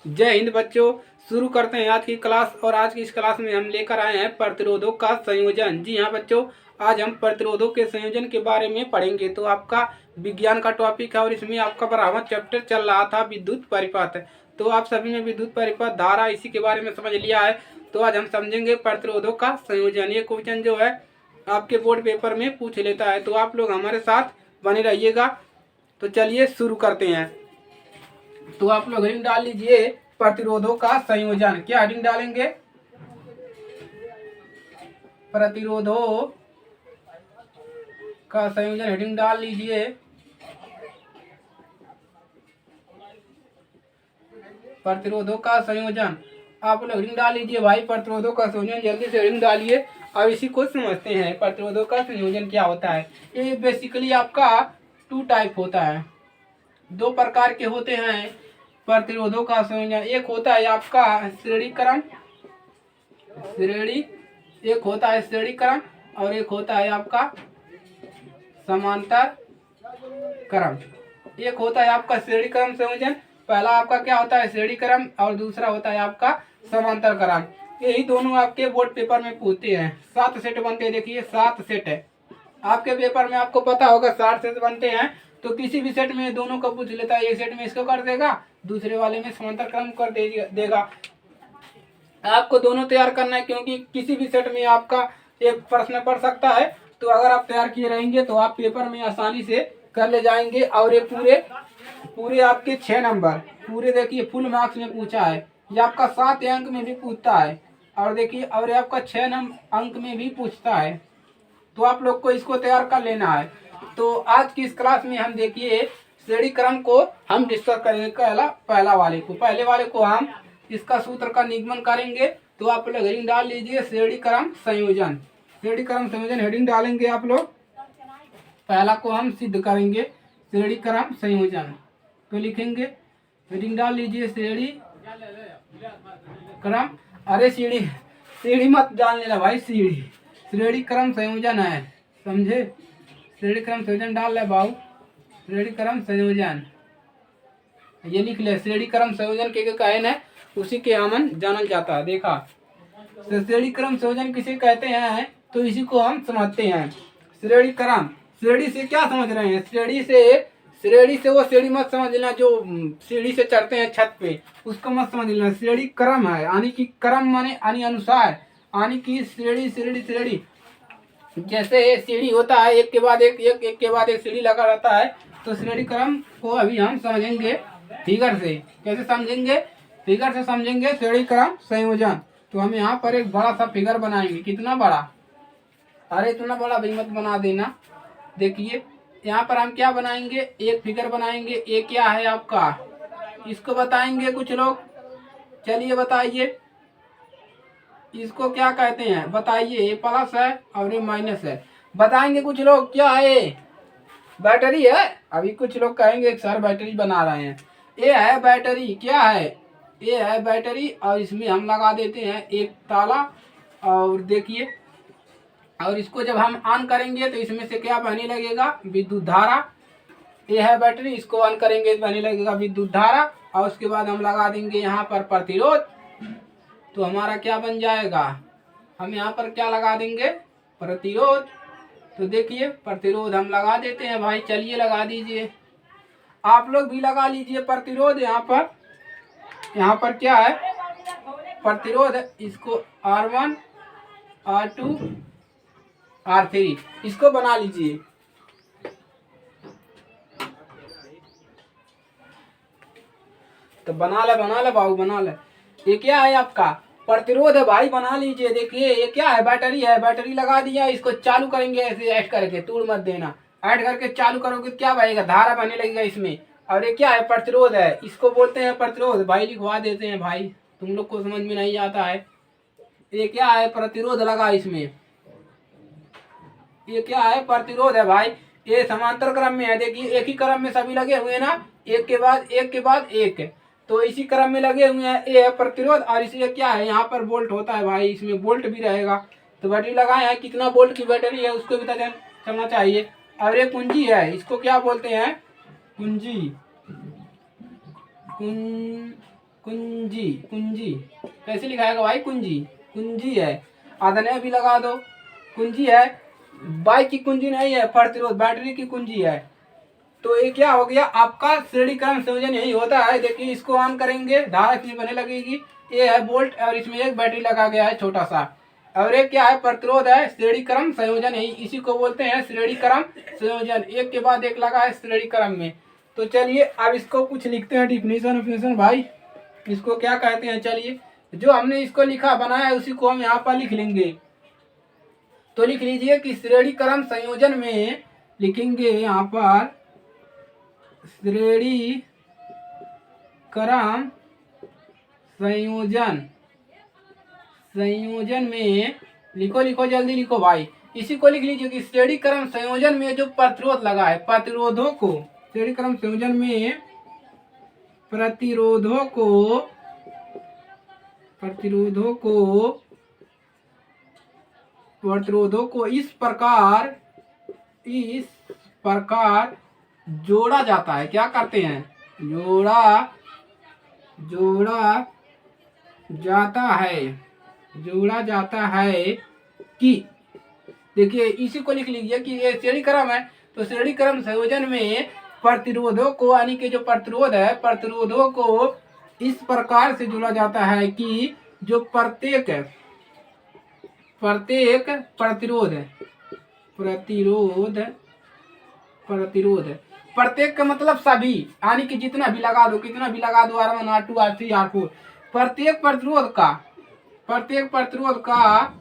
जय हिंद बच्चों। शुरू करते हैं आज की क्लास। और आज की इस क्लास में हम लेकर आए हैं प्रतिरोधों का संयोजन। जी हाँ बच्चों, आज हम प्रतिरोधों के संयोजन के बारे में पढ़ेंगे। तो आपका विज्ञान का टॉपिक है और इसमें आपका 12वां चैप्टर चल रहा था विद्युत परिपथ। तो आप सभी ने विद्युत परिपथ, धारा, इसी के बारे में समझ लिया है। तो आज हम समझेंगे प्रतिरोधों का संयोजन। ये क्वेश्चन जो है आपके बोर्ड पेपर में पूछ लेता है, तो आप लोग हमारे साथ बने रहिएगा। तो चलिए शुरू करते हैं। तो आप लोग हेडिंग डाल लीजिए प्रतिरोधों का संयोजन। क्या हेडिंग डालेंगे? प्रतिरोधों का संयोजन हेडिंग डाल लीजिए। प्रतिरोधों का संयोजन आप लोग हेडिंग डाल लीजिए भाई। प्रतिरोधों का संयोजन जल्दी से हेडिंग डालिए। अब इसी को समझते हैं प्रतिरोधों का संयोजन क्या होता है। ये बेसिकली आपका 2 टाइप होता है, 2 प्रकार के होते हैं प्रतिरोधों का संयोजन। एक होता है आपका श्रेणीकरण, एक होता है श्रेणीकरण और एक होता है आपका समांतर क्रम। एक होता है आपका श्रेणीक्रम संयोजन। पहला आपका क्या होता है? श्रेणीक्रम। और दूसरा होता है आपका समांतर क्रम। यही दोनों आपके बोर्ड पेपर में पूछते हैं। 7 सेट बनते हैं। देखिए 7 सेट है आपके पेपर में, आपको पता होगा 7 सेट बनते हैं। तो किसी भी सेट में दोनों को पूछ लेता है। एक सेट में इसको कर देगा, दूसरे वाले में समांतर क्रम कर देगा। आपको दोनों तैयार करना है, क्योंकि किसी भी सेट में आपका एक प्रश्न पड़ सकता है। तो अगर आप तैयार किए रहेंगे तो आप पेपर में आसानी से कर ले जाएंगे। और ये पूरे आपके 6 नंबर पूरे, देखिए फुल मार्क्स में पूछा है। ये आपका 7 अंक में भी पूछता है और देखिए और ये आपका 6 अंक में भी पूछता है। तो आप लोग को इसको तैयार कर लेना है। तो आज की इस क्लास में हम देखिए श्रेणीक्रम को हम डिस्कस करेंगे। पहले वाले को हम इसका सूत्र का निगमन करेंगे। तो आप लोग हेडिंग डाल लीजिए श्रेणीक्रम संयोजन। श्रेणीक्रम संयोजन हेडिंग डालेंगे आप लोग। पहला को हम सिद्ध करेंगे श्रेणीक्रम संयोजन। तो लिखेंगे, हेडिंग डाल लीजिए श्रेणी क्रम। अरे सीढ़ी मत डालने ला भाई, श्रेणी क्रम संयोजन है, समझे? श्रेणी क्रम संयोजन डाल ले बाबू। श्रेणी क्रम संयोजन ये लिख ले। श्रेणी क्रम संयोजन के कहन है, उसी के हमन जानल जाता है। देखा श्रेणी क्रम संयोजन किसे कहते हैं, तो इसी को हम समझते हैं। श्रेणी क्रम, श्रेणी से क्या समझ रहे हैं? श्रेणी से वो सीढ़ी मत समझ लेना जो सीढ़ी से चढ़ते हैं छत पे, उसको मत समझ लेना। श्रेणी क्रम है, यानी कि क्रम माने यानी अनुसार, यानी कि श्रेणी जैसे सीढ़ी होता है, एक के बाद एक सीढ़ी लगा रहता है। तो श्रेणी क्रम को अभी हम समझेंगे फिगर से। कैसे समझेंगे? फिगर से समझेंगे श्रेणी क्रम संयोजन। तो हम यहाँ पर एक बड़ा सा फिगर बनाएंगे। कितना बड़ा? अरे इतना बड़ा भी मत बना देना। देखिए यहाँ पर हम क्या बनाएंगे, एक फिगर बनाएंगे। ये क्या है आपका, इसको बताएंगे कुछ लोग। चलिए बताइए, इसको क्या कहते हैं बताइए। ये प्लस है और ये माइनस है। बताएंगे कुछ लोग, क्या है? बैटरी है। अभी कुछ लोग कहेंगे सर बैटरी बना रहे हैं। ये है बैटरी। क्या है? ये है बैटरी। और इसमें हम लगा देते हैं एक ताला। और देखिए, और इसको जब हम ऑन करेंगे तो इसमें से क्या बहने लगेगा? विद्युत धारा। ये है बैटरी, इसको ऑन करेंगे तो बहने लगेगा विद्युत धारा। और उसके बाद हम लगा देंगे यहाँ पर प्रतिरोध। तो हमारा क्या बन जाएगा? हम यहाँ पर क्या लगा देंगे? प्रतिरोध। तो देखिए प्रतिरोध हम लगा देते हैं भाई। चलिए लगा दीजिए, आप लोग भी लगा लीजिए प्रतिरोध। यहाँ पर क्या है? प्रतिरोध। इसको R1 R2 R3 इसको बना लीजिए। तो बना ले बाबू, बना ले। ये क्या है आपका? प्रतिरोध है भाई, बना लीजिए। देखिए ये क्या है? बैटरी है। बैटरी लगा दिया, इसको चालू करेंगे ऐसे ऐड करके, तोड़ मत देना। ऐड करके चालू करोगे क्या बनेगा? धारा बहने लगेगा इसमें। और ये क्या है? प्रतिरोध है, इसको बोलते हैं प्रतिरोध। भाई लिखवा देते हैं भाई, तुम लोग को समझ में नहीं आता है। ये क्या है? प्रतिरोध लगा इसमें। ये क्या है? प्रतिरोध है भाई। ये समांतर क्रम में है। देखिए एक ही क्रम में सभी लगे हुए हैं ना, एक के बाद एक। तो इसी क्रम में लगे हुए हैं। ये है प्रतिरोध। और इसलिए क्या है? यहाँ पर वोल्ट होता है भाई, इसमें वोल्ट भी रहेगा। तो बैटरी लगाए हैं, कितना वोल्ट की बैटरी है उसको भी पता चलना चाहिए। और ये कुंजी है, इसको क्या बोलते हैं? कुंजी। कुंजी, कुंजी कैसे लिखाएगा भाई? कुंजी, कुंजी है। आधने भी लगा दो, कुंजी है। बाइक की कुंजी नहीं है, प्रतिरोध बैटरी की कुंजी है। तो ये क्या हो गया आपका श्रेणी क्रम संयोजन यही होता है। देखिए इसको ऑन करेंगे, धारा इसमें बने लगेगी, ये है वोल्ट और इसमें एक बैटरी लगा गया है छोटा सा, और एक क्या है प्रतिरोध है। श्रेणी क्रम संयोजन यही इसी को बोलते हैं श्रेणी क्रम संयोजन, एक के बाद एक लगा है श्रेणी क्रम में। तो चलिए अब इसको कुछ लिखते हैं डिफिनीशन भाई, इसको क्या कहते हैं। चलिए जो हमने इसको लिखा बनाया है उसी को हम यहाँ पर लिख लेंगे। तो लिख लीजिए कि श्रेणी क्रम संयोजन में लिखेंगे यहाँ पर श्रेणी क्रम संयोजन, संयोजन में लिखो लिखो जल्दी लिखो भाई, इसी को लिख लीजिए कि श्रेणी क्रम संयोजन में जो प्रतिरोध लगा है, प्रतिरोधों को श्रेणी क्रम संयोजन में प्रतिरोधों को इस प्रकार जोड़ा जाता है। क्या करते हैं? जोड़ा जाता है कि देखिए इसी को लिख लीजिए कि ये श्रेणी क्रम है। तो श्रेणी क्रम संयोजन में प्रतिरोधों को यानी कि जो प्रतिरोध है, प्रतिरोधों को इस प्रकार से जोड़ा जाता है कि जो प्रत्येक प्रत्येक का मतलब सभी, यानी कि जितना भी लगा दो, कितना भी लगा दो, R1 R2 R3 R4, प्रत्येक प्रतिरोध का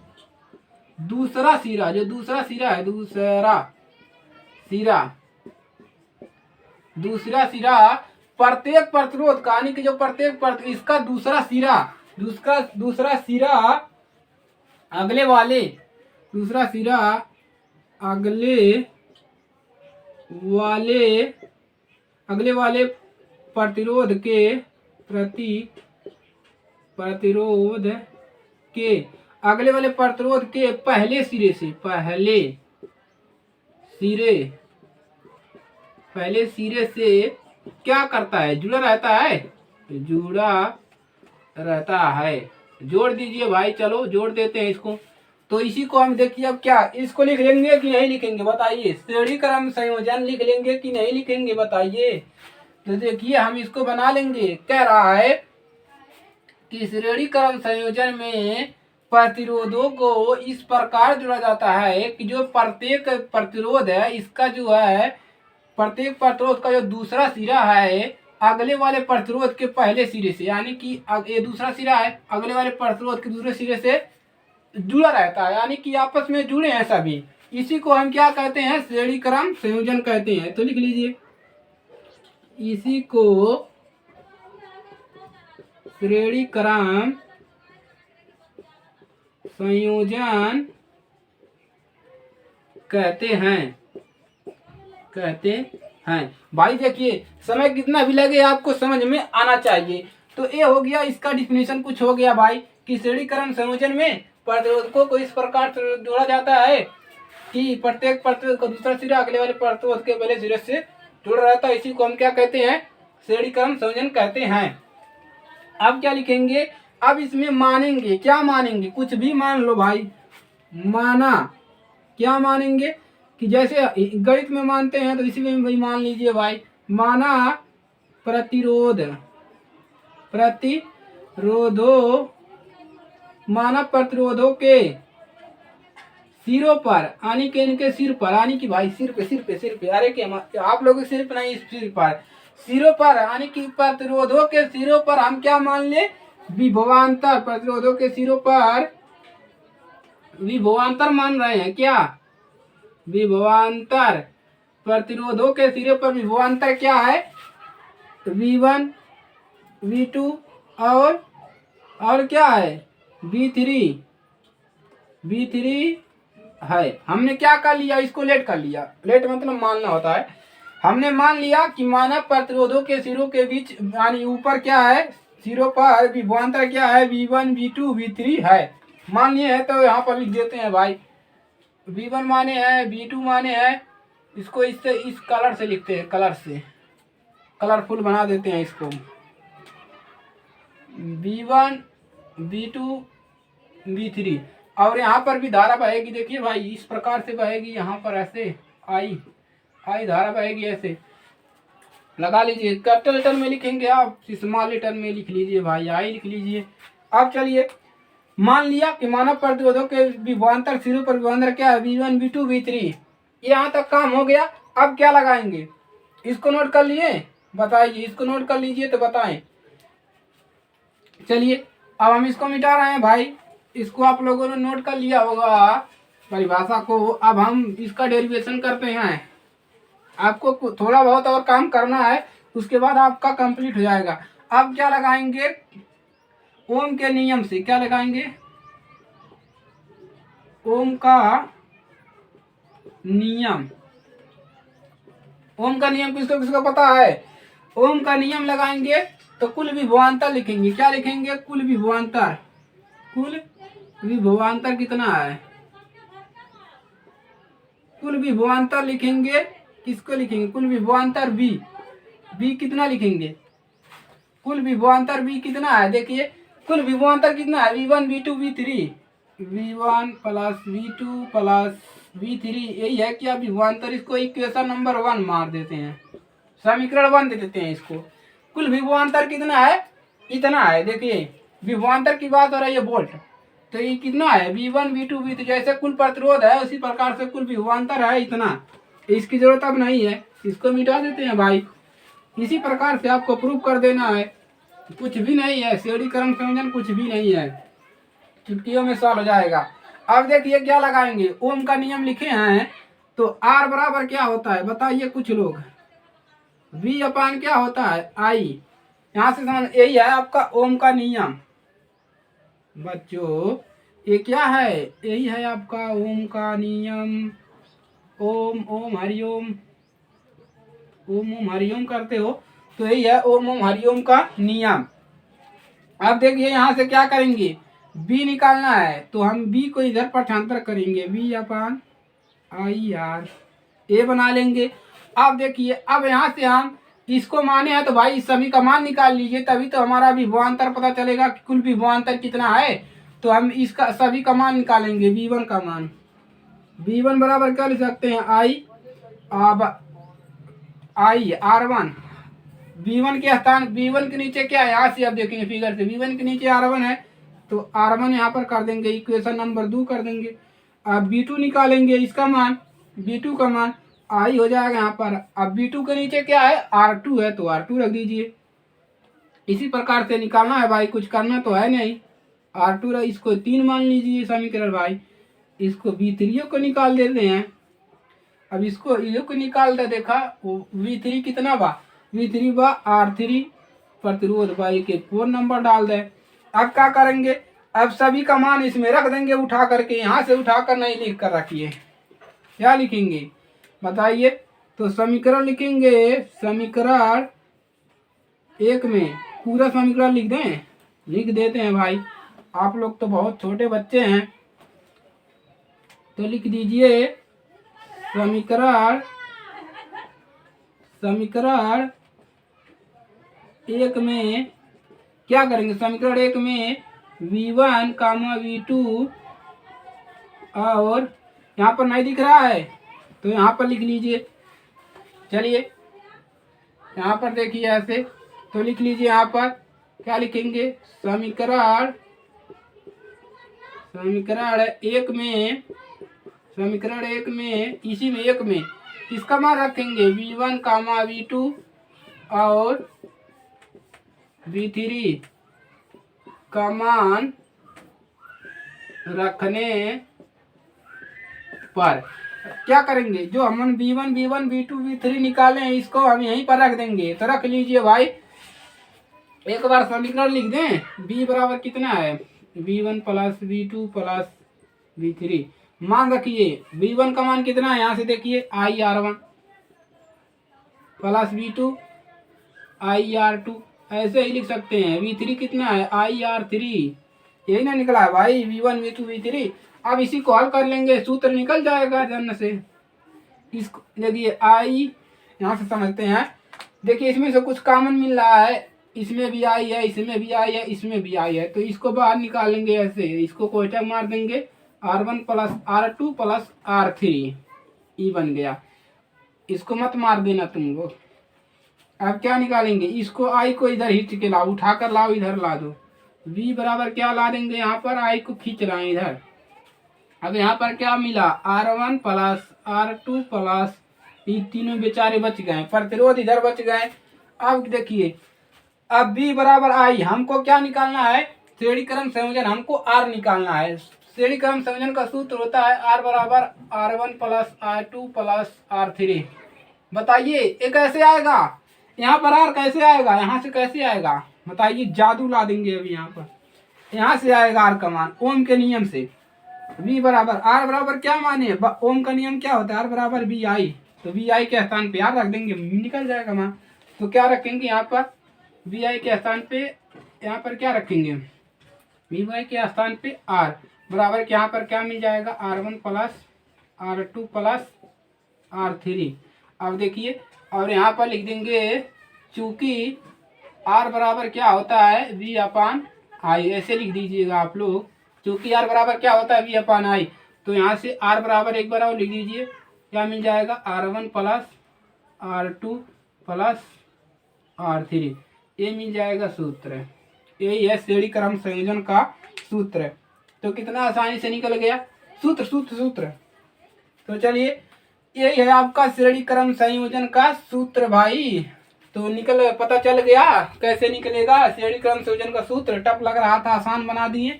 दूसरा सिरा, जो दूसरा सिरा प्रत्येक प्रतिरोध का, यानी कि जो प्रत्येक इसका दूसरा सिरा अगले वाले प्रतिरोध के पहले सिरे से क्या करता है? जुड़ा रहता है। जोड़ दीजिए भाई, चलो जोड़ देते हैं इसको। तो इसी को हम देखिए अब क्या इसको लिख लेंगे कि नहीं लिखेंगे बताइए? श्रेणी क्रम संयोजन लिख लेंगे कि नहीं लिखेंगे बताइए? तो देखिए हम इसको बना लेंगे। कह रहा है कि श्रेणी क्रम संयोजन में प्रतिरोधों को इस प्रकार जोड़ा जाता है कि जो प्रत्येक प्रतिरोध है, इसका जो है प्रत्येक प्रतिरोध का जो दूसरा सिरा है अगले वाले प्रतिरोध के पहले सिरे से, यानी कि ये दूसरा सिरा है अगले वाले प्रतिरोध के दूसरे सिरे से जुड़ा रहता है, यानी कि आपस में जुड़े हैं सभी। इसी को हम क्या कहते हैं? श्रेणी क्रम संयोजन कहते हैं। तो लिख लीजिए इसी को श्रेणी क्रम संयोजन कहते हैं। भाई देखिए समय कितना भी लगे आपको समझ में आना चाहिए। तो ये हो गया, इसका डिफिनीशन कुछ हो गया भाई कि श्रेणी क्रम संयोजन में प्रतिरोधकों को इस प्रकार से जोड़ा जाता है कि प्रत्येक प्रतिरोध का दूसरा सिरा अगले वाले प्रतिरोध के पहले सिरे से जुड़ा रहता है। इसी को हम क्या कहते हैं? श्रेणी क्रम संयोजन कहते हैं। अब क्या लिखेंगे? अब इसमें मानेंगे, क्या मानेंगे? कुछ भी मान लो भाई। माना, क्या मानेंगे? कि जैसे गणित में मानते हैं तो इसी में भी मान लीजिए भाई। माना प्रतिरोधों के सिरों पर, यानी कि इनके सिर पर, यानी कि भाई सिर पे अरे के आप लोग सिर पे नहीं, सिर पर, सिरों पर, यानी कि प्रतिरोधों के सिरों पर हम क्या मान ले? विभवांतर। प्रतिरोधों के सिरों पर विभवांतर मान रहे हैं क्या? विभवांतर। प्रतिरोधों के सिरे पर विभवांतर क्या है? V1 V2 और क्या है? V3 है। हमने क्या कर लिया? इसको लेट कर लिया। लेट मतलब मानना होता है। हमने मान लिया कि माना प्रतिरोधों के सिरों के बीच, यानी ऊपर क्या है? सिरों पर विभवांतर क्या है? V1 V2 V3 है। मान लिए है तो यहाँ पर लिख देते हैं भाई। V1 माने हैं, V2 माने हैं। इसको इससे इस कलर से लिखते हैं, कलर से कलरफुल बना देते हैं इसको। V1 V2 V3। और यहाँ पर भी धारा बहेगी, देखिए भाई इस प्रकार से बहेगी, यहाँ पर ऐसे आई धारा बहेगी, ऐसे लगा लीजिए। कैपिटल लेटर में लिखेंगे आप, स्मॉल लेटर में लिख लीजिए भाई, आई लिख लीजिए। अब चलिए मान लिया कि मानव प्रतिरोधों के विभवांतर सिरों पर विभवांतर क्या है, V1 V2 V3। यहाँ तक काम हो गया। अब क्या लगाएंगे, इसको नोट कर लिए, बताइए, इसको नोट कर लीजिए तो बताएं। चलिए अब हम इसको मिटा रहे हैं भाई, इसको आप लोगों ने नोट कर लिया होगा परिभाषा को। अब हम इसका डेरिवेशन करते हैं। आपको थोड़ा बहुत और काम करना है, उसके बाद आपका कंप्लीट हो जाएगा। अब क्या लगाएंगे, ओम के नियम से क्या लगाएंगे, ओम का नियम। ओम का नियम किसको किसको पता है, ओम का नियम लगाएंगे तो कुल विभवांतर लिखेंगे। क्या लिखेंगे, कुल विभवांतर। कुल विभवांतर कितना है, कुल विभवांतर लिखेंगे। किसको लिखेंगे, कुल विभवांतर बी कितना लिखेंगे, कुल विभवांतर बी कितना है, देखिए कुल विभवांतर कितना है, V1 V2 V3, V1 plus V2 plus V3। यही है कि आप विभवांतर, इसको इक्वेशन नंबर 1 मार देते हैं, समीकरण 1 दे देते हैं इसको। कुल विभवांतर कितना है, इतना है। देखिए विभवांतर की बात हो रही है वोल्ट, तो ये कितना है, V1 V2 V3। जैसे कुल प्रतिरोध है उसी प्रकार से कुल विभवांतर है इतना। इसकी जरूरत अब नहीं है, इसको मिटा देते हैं भाई। इसी प्रकार से आपको प्रूव कर देना है, कुछ भी नहीं है, सीढ़ी क्रम संयोजन कुछ भी नहीं है, चुटकियों में सॉल्व हो जाएगा। अब देखिए क्या लगाएंगे, ओम का नियम लिखे हैं तो R बराबर क्या होता है, बताइए कुछ लोग, V अपान क्या होता है, I। यहाँ से समझ, यही है आपका ओम का नियम बच्चों। ये क्या है, यही है आपका ओम का नियम। ओम ओम हरिओम, ओम ओम हरिओम करते हो तो यही है ओम ओम हरिओम का नियम। अब देखिए यहाँ से क्या करेंगे, बी निकालना है तो हम बी को इधर पाठांतर करेंगे, बी अपान IR ए बना लेंगे। अब देखिए अब यहाँ से हम इसको माने हैं तो भाई इस सभी का मान निकाल लीजिए, तभी तो हमारा विभवांतर पता चलेगा कि कुल विभवांतर कितना है। तो हम इसका सभी का मान निकालेंगे, V1 का मान। V1 बराबर क्या लिख सकते हैं, I R1। V1 के स्थान, V1 के नीचे क्या है, यहाँ से आप देखेंगे फिगर से, V1 के नीचे R1 है तो R1 यहाँ पर कर देंगे, इक्वेशन नंबर 2 कर देंगे। अब V2 निकालेंगे, इसका मान, V2 का मान I हो जाएगा यहाँ पर। अब V2 के नीचे क्या है, R2 है तो R2 रख दीजिए। इसी प्रकार से निकालना है भाई, कुछ करना तो है नहीं। R2 इसको 3 मान लीजिए समीकरण भाई। इसको V3 को निकाल देते हैं। अब इसको ये को निकाल दे, देखा V3 कितना बा, V3 बा R3 प्रतिरोध भाई के 4 नंबर डाल दे। अब क्या करेंगे, अब सभी का मान इसमें रख देंगे उठा करके, यहाँ से उठा कर नहीं लिख कर रखिए। क्या लिखेंगे बताइए, तो समीकरण लिखेंगे, समीकरण 1 में पूरा समीकरण लिख दें, लिख देते हैं भाई। आप लोग तो बहुत छोटे बच्चे हैं तो लिख दीजिए समीकरण 1 में क्या करेंगे, समीकरण 1 में V1 V2 और यहाँ पर नहीं दिख रहा है तो यहाँ पर लिख लीजिए। चलिए यहाँ पर देखिए ऐसे तो लिख लीजिए, यहाँ पर क्या लिखेंगे, समीकरण 1 में इसी में 1 में इसका मान रखेंगे, V1 V2 और V3 का मान रखने पर क्या करेंगे, जो हम V1 V2 V3 निकाले हैं इसको हम यहीं पर रख देंगे। तो रख लीजिए भाई, एक बार समीकरण लिख दें, B बराबर कितना है, V1 plus V2 plus V3। मान रखिए V1 का मान कितना है, यहाँ से देखिए IR1 प्लस V2 IR2, ऐसे ही लिख सकते हैं। V3 कितना है, IR3, यही ना निकला है भाई, V1 V2 V3। अब इसी को हल कर लेंगे, सूत्र निकल जाएगा जन्म से। इसको देखिए I यहाँ से समझते हैं, देखिए इसमें से कुछ कॉमन मिल रहा है, इसमें भी आई है, इसमें भी आई है, इसमें भी आई है, तो इसको बाहर निकालेंगे ऐसे, इसको कोष्टक मार देंगे, R1 plus R2 plus R3 ई बन गया। इसको मत मार देना तुम लोग। अब क्या निकालेंगे, इसको आई को इधर खींच के लाओ, उठाकर लाओ, इधर ला दो। v बराबर क्या ला देंगे, यहाँ पर आई को खींच रहे हैं इधर। अब यहाँ पर क्या मिला, R1 प्लस R2 प्लस, ये तीनों बेचारे बच गए, प्रतिरोध इधर बच गए। अब देखिए, अब v बराबर आई, हमको क्या निकालना है, श्रेणी क्रम संयोजन, हमको r निकालना है। श्रेणी क्रम संयोजन का सूत्र होता है r बराबर R1 plus R2 plus R3। बताइए ये कैसे आएगा, यहाँ पर r कैसे आएगा, यहाँ से कैसे आएगा बताइए, जादू ला देंगे अभी। यहाँ पर यहाँ से आएगा r का मान ओम के नियम से। v बराबर r बराबर क्या माने, ओम का नियम क्या होता है, r बराबर vi, तो vi के स्थान पे r रख देंगे, निकल जाएगा मान। तो क्या रखेंगे यहाँ पर, vi के स्थान पे यहाँ पर क्या रखेंगे, vi के स्थान पे r बराबर यहाँ पर क्या मिल जाएगा, R1 plus R2 plus R3। अब देखिए, और यहाँ पर लिख देंगे, चूंकि r बराबर क्या होता है v अपान आई, ऐसे लिख दीजिएगा आप लोग, चूंकि r बराबर क्या होता है v अपान आई, तो यहाँ से r बराबर एक बार और लिख दीजिए, क्या मिल जाएगा, R1 plus R2 plus R3, ये मिल जाएगा सूत्र। यही है श्रेणी क्रम संयोजन का सूत्र। तो कितना आसानी से निकल गया सूत्र सूत्र सूत्र। तो चलिए, यही है आपका श्रेणी क्रम संयोजन का सूत्र भाई। तो निकल, पता चल गया कैसे निकलेगा श्रेणी क्रम संयोजन का सूत्र। टफ लग रहा था, आसान बना दिए।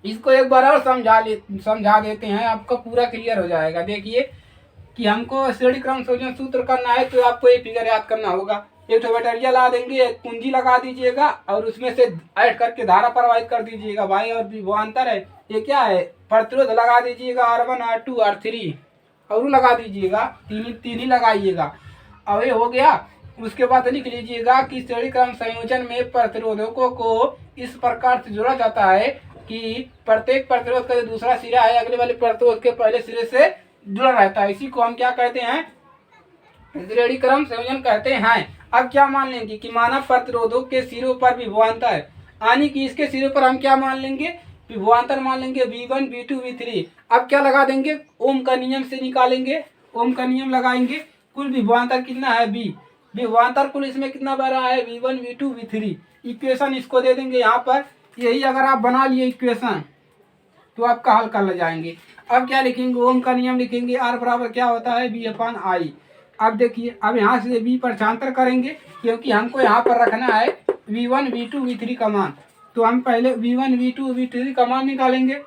इसको एक बार और समझा देते हैं, आपका पूरा क्लियर हो जाएगा। देखिए कि हमको श्रेणी क्रम संयोजन सूत्र करना है, तो आपको ये फिगर याद करना होगा। एक तो बैटरिया ला देंगे, एक कुंजी लगा दीजिएगा और उसमें से ऐड करके धारा प्रवाहित कर दीजिएगा भाई। और विभवांतर है, ये क्या है, प्रतिरोध लगा दीजिएगा, R1 R2 R3 और लगा दीजिएगा, तीन ही लगाइएगा। अब ये हो गया। उसके बाद लिख लीजिएगा कि श्रेणी क्रम संयोजन में प्रतिरोधकों को इस प्रकार से जोड़ा जाता है कि प्रत्येक प्रतिरोध का जो दूसरा सिरा है अगले वाले प्रतिरोध के पहले सिरे से जुड़ा रहता है। इसी को हम क्या कहते हैं, श्रेणी क्रम संयोजन कहते हैं। अब क्या मान लेंगे कि मानव प्रतिरोधों के सिरों पर विभवांतर है, यानी कि इसके सिरों पर हम क्या मान लेंगे, विभवांतर मान लेंगे, V1 V2 V3। अब क्या लगा देंगे, ओम का नियम से निकालेंगे, ओम का नियम लगाएंगे। कुल विभवांतर कितना है, V, विभवांतर कुल इसमें कितना बह रहा है, V1 V2 V3। इक्वेशन इसको दे देंगे यहाँ पर। यही अगर आप बना लिए इक्वेशन तो आपका हल कर ले जाएंगे। अब क्या लिखेंगे, ओम का नियम लिखेंगे, R बराबर क्या होता है, V अपान आई। अब देखिए, अब यहाँ से V पर छांतर करेंगे, क्योंकि हमको यहाँ पर रखना है V1 V2 V3 का मान। तो हम पहले V1 V2 V3 का मान निकालेंगे,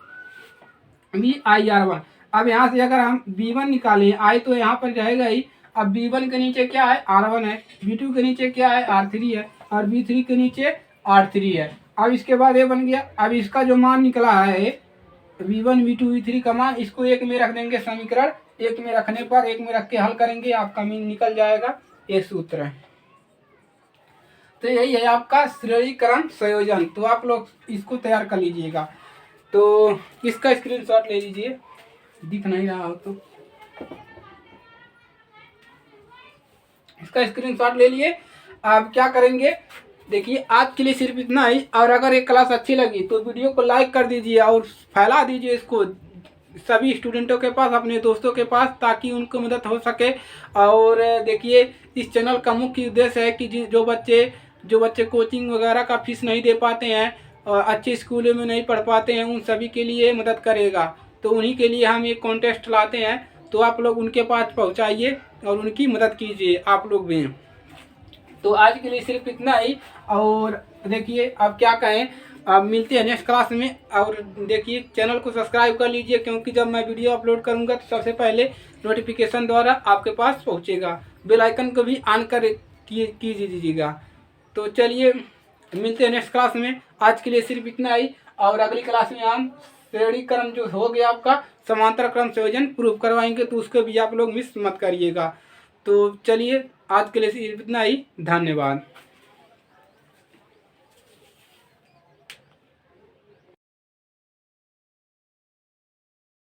VIR1। अब यहाँ से अगर हम V1 निकालें, आई तो यहाँ पर जाएगा ही। अब V1 के नीचे क्या है, R1 है, V2 के नीचे क्या है, R3 है, और V3 के नीचे R3 है। अब इसके बाद ये बन गया। अब इसका जो मान निकला है V1 V2 V3 का मान, इसको एक में रख देंगे, समीकरण एक में रखने पर एक में रख के हल करेंगे, आपका मीन निकल जाएगा। ये सूत्र है। तो यही है आपका श्रेणी क्रम संयोजन। तो आप लोग इसको तैयार कर लीजिएगा। तो इसका स्क्रीनशॉट ले लीजिए, दिख नहीं रहा हो तो इसका स्क्रीनशॉट ले लिए। अब क्या करेंगे, देखिए आज के लिए सिर्फ इतना ही। और अगर ये क्लास अच्छी लगी तो वीडियो को लाइक कर दीजिए और फैला दीजिए इसको सभी स्टूडेंटों के पास, अपने दोस्तों के पास, ताकि उनको मदद हो सके। और देखिए, इस चैनल का मुख्य उद्देश्य है कि जो बच्चे कोचिंग वगैरह का फीस नहीं दे पाते हैं और अच्छे स्कूलों में नहीं पढ़ पाते हैं, उन सभी के लिए मदद करेगा। तो उन्हीं के लिए हम ये कॉन्टेस्ट लाते हैं। तो आप लोग उनके पास पहुँचाइए और उनकी मदद कीजिए आप लोग भी। तो आज के लिए सिर्फ इतना ही। और देखिए, अब क्या कहें, अब मिलते हैं नेक्स्ट क्लास में। और देखिए, चैनल को सब्सक्राइब कर लीजिए, क्योंकि जब मैं वीडियो अपलोड करूंगा तो सबसे पहले नोटिफिकेशन द्वारा आपके पास पहुंचेगा। बेल आइकन को भी ऑन कर दीजिएगा। तो चलिए, मिलते हैं नेक्स्ट क्लास में। आज के लिए सिर्फ इतना ही। और अगली क्लास में हम श्रेणी क्रम जो हो गया आपका समांतर क्रम संयोजन प्रूफ करवाएंगे, तो उसको भी आप लोग मिस मत करिएगा। तो चलिए, आज के लिए सिर्फ इतना ही। धन्यवाद।